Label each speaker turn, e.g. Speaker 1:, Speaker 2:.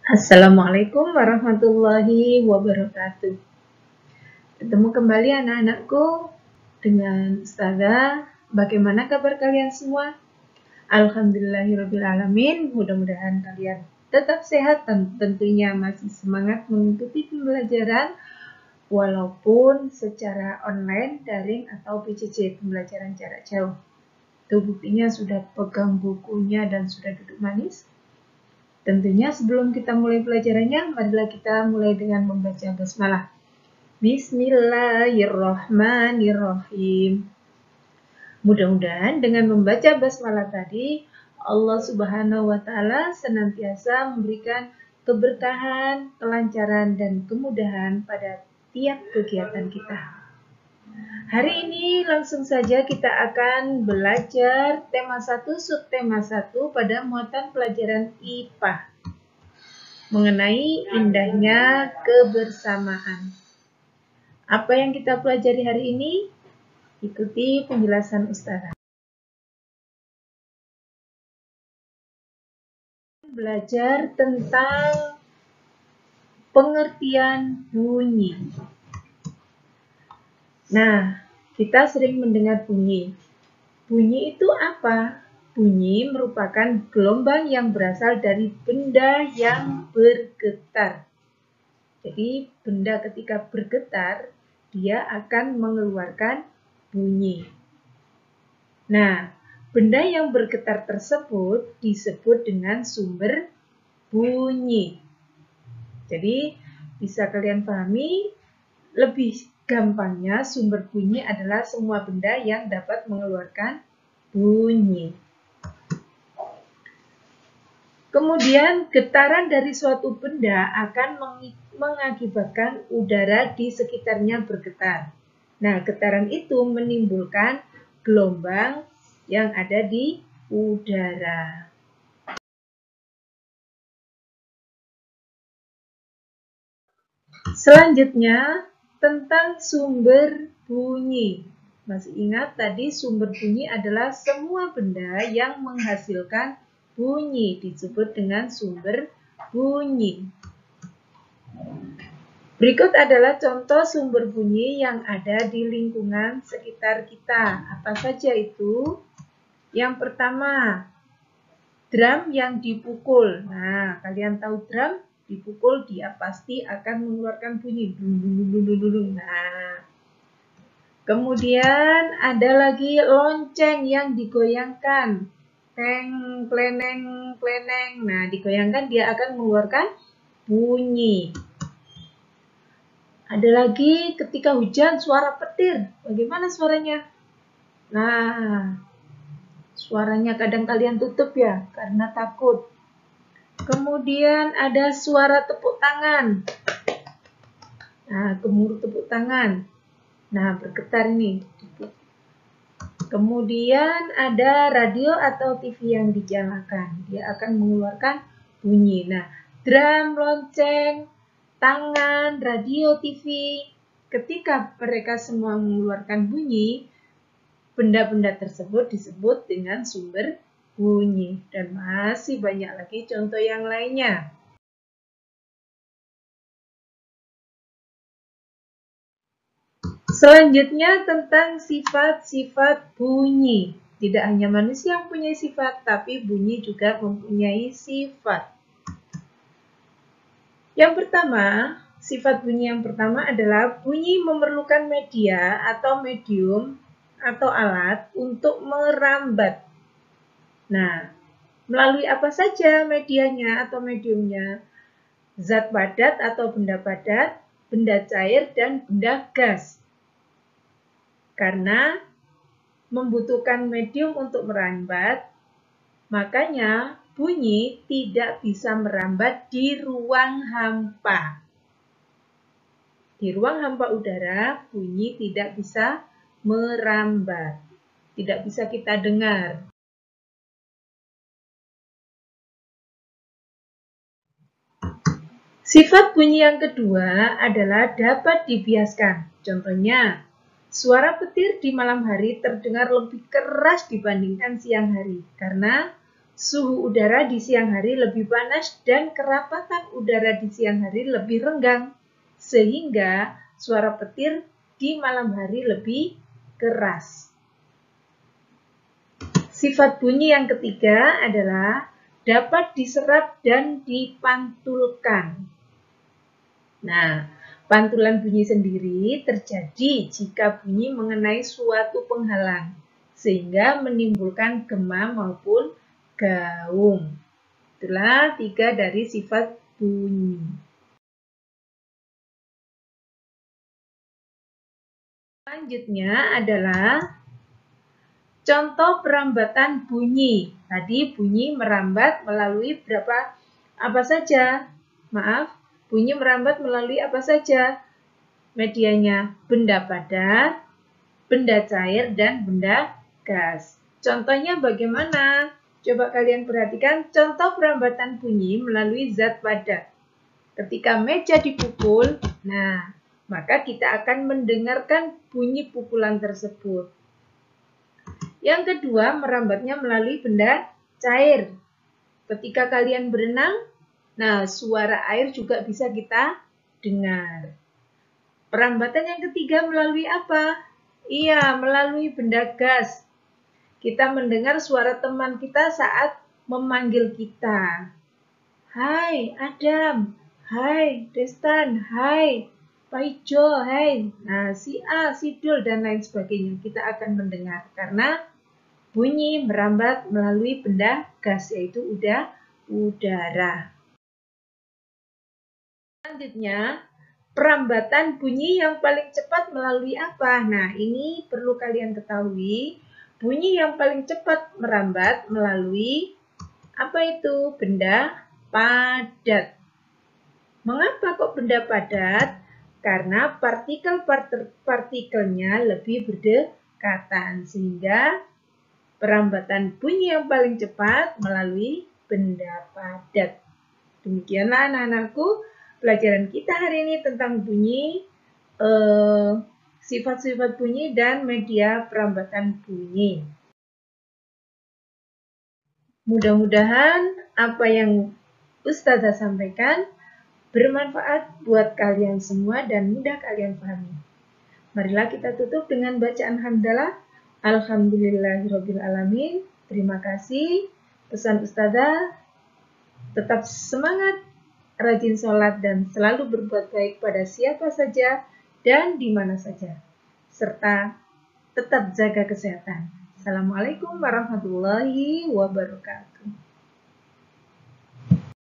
Speaker 1: Assalamualaikum warahmatullahi wabarakatuh. Ketemu kembali anak-anakku dengan Ustazah. Bagaimana kabar kalian semua? Alhamdulillahirrabbilalamin. Mudah-mudahan kalian tetap sehat dan tentunya masih semangat mengikuti pembelajaran walaupun secara online, daring atau PJJ, pembelajaran jarak jauh. Itu buktinya sudah pegang bukunya dan sudah duduk manis. Tentunya sebelum kita mulai pelajarannya, marilah kita mulai dengan membaca basmalah. Bismillahirrahmanirrahim. Mudah-mudahan dengan membaca basmalah tadi, Allah Subhanahu wa Ta'ala senantiasa memberikan keberkahan, kelancaran, dan kemudahan pada tiap kegiatan kita. Hari ini langsung saja kita akan belajar tema 1, subtema 1 pada muatan pelajaran IPA mengenai indahnya kebersamaan. Apa yang kita pelajari hari ini? Ikuti penjelasan Ustazah. Belajar tentang pengertian bunyi. Nah, kita sering mendengar bunyi. Bunyi itu apa? Bunyi merupakan gelombang yang berasal dari benda yang bergetar. Jadi, benda ketika bergetar, dia akan mengeluarkan bunyi. Nah, benda yang bergetar tersebut disebut dengan sumber bunyi. Jadi, bisa kalian pahami, lebih gampangnya sumber bunyi adalah semua benda yang dapat mengeluarkan bunyi. Kemudian, getaran dari suatu benda akan mengakibatkan udara di sekitarnya bergetar. Nah, getaran itu menimbulkan gelombang yang ada di udara. Selanjutnya, tentang sumber bunyi. Masih ingat tadi sumber bunyi adalah semua benda yang menghasilkan bunyi disebut dengan sumber bunyi. Berikut adalah contoh sumber bunyi yang ada di lingkungan sekitar kita. Apa saja itu? Yang pertama, drum yang dipukul. Nah, kalian tahu drum dipukul dia pasti akan mengeluarkan bunyi. Nah, kemudian ada lagi lonceng yang digoyangkan. Teng, kleneng, kleneng. Nah, digoyangkan dia akan mengeluarkan bunyi. Ada lagi ketika hujan suara petir. Bagaimana suaranya? Nah, suaranya kadang kalian tutup ya karena takut. Kemudian ada suara tepuk tangan. Nah, gemuruh tepuk tangan. Nah, bergetar ini. Kemudian ada radio atau TV yang dinyalakan. Dia akan mengeluarkan bunyi. Nah, drum, lonceng, tangan, radio, TV. Ketika mereka semua mengeluarkan bunyi, benda-benda tersebut disebut dengan sumber bunyi. Dan masih banyak lagi contoh yang lainnya. Selanjutnya tentang sifat-sifat bunyi. Tidak hanya manusia yang punya sifat, tapi bunyi juga mempunyai sifat. Yang pertama, sifat bunyi yang pertama adalah bunyi memerlukan media atau medium atau alat untuk merambat. Nah, melalui apa saja medianya atau mediumnya? Zat padat atau benda padat, benda cair, dan benda gas. Karena membutuhkan medium untuk merambat, makanya bunyi tidak bisa merambat di ruang hampa. Di ruang hampa udara, bunyi tidak bisa merambat. Tidak bisa kita dengar. Sifat bunyi yang kedua adalah dapat dibiaskan. Contohnya, suara petir di malam hari terdengar lebih keras dibandingkan siang hari karena suhu udara di siang hari lebih panas dan kerapatan udara di siang hari lebih renggang, sehingga suara petir di malam hari lebih keras. Sifat bunyi yang ketiga adalah dapat diserap dan dipantulkan. Nah, pantulan bunyi sendiri terjadi jika bunyi mengenai suatu penghalang, sehingga menimbulkan gema maupun gaung. Itulah 3 dari sifat bunyi. Selanjutnya adalah contoh perambatan bunyi. Tadi bunyi merambat melalui apa saja? Maaf, bunyi merambat melalui apa saja? Medianya benda padat, benda cair, dan benda gas. Contohnya bagaimana? Coba kalian perhatikan contoh perambatan bunyi melalui zat padat. Ketika meja dipukul, maka kita akan mendengarkan bunyi pukulan tersebut. Yang kedua, merambatnya melalui benda cair. Ketika kalian berenang, suara air juga bisa kita dengar. Perambatan yang ketiga melalui apa? Iya, melalui benda gas. Kita mendengar suara teman kita saat memanggil kita. Hai Adam, hai Destan, hai Pak Ijo, hai. Si A, si Dul, dan lain sebagainya. Kita akan mendengar karena bunyi merambat melalui benda gas, yaitu udara. Selanjutnya, perambatan bunyi yang paling cepat melalui apa? Ini perlu kalian ketahui. Bunyi yang paling cepat merambat melalui apa itu? Benda padat. Mengapa kok benda padat? Karena partikel-partikelnya lebih berdekatan, sehingga perambatan bunyi yang paling cepat melalui benda padat. Demikianlah anak-anakku, pelajaran kita hari ini tentang bunyi, sifat-sifat bunyi dan media perambatan bunyi. Mudah-mudahan apa yang Ustazah sampaikan bermanfaat buat kalian semua dan mudah kalian pahami. Marilah kita tutup dengan bacaan hamdalah. Alhamdulillahirrabbilalamin. Terima kasih. Pesan Ustazah, tetap semangat, rajin sholat, dan selalu berbuat baik pada siapa saja dan di mana saja. Serta tetap jaga kesehatan. Assalamualaikum warahmatullahi wabarakatuh.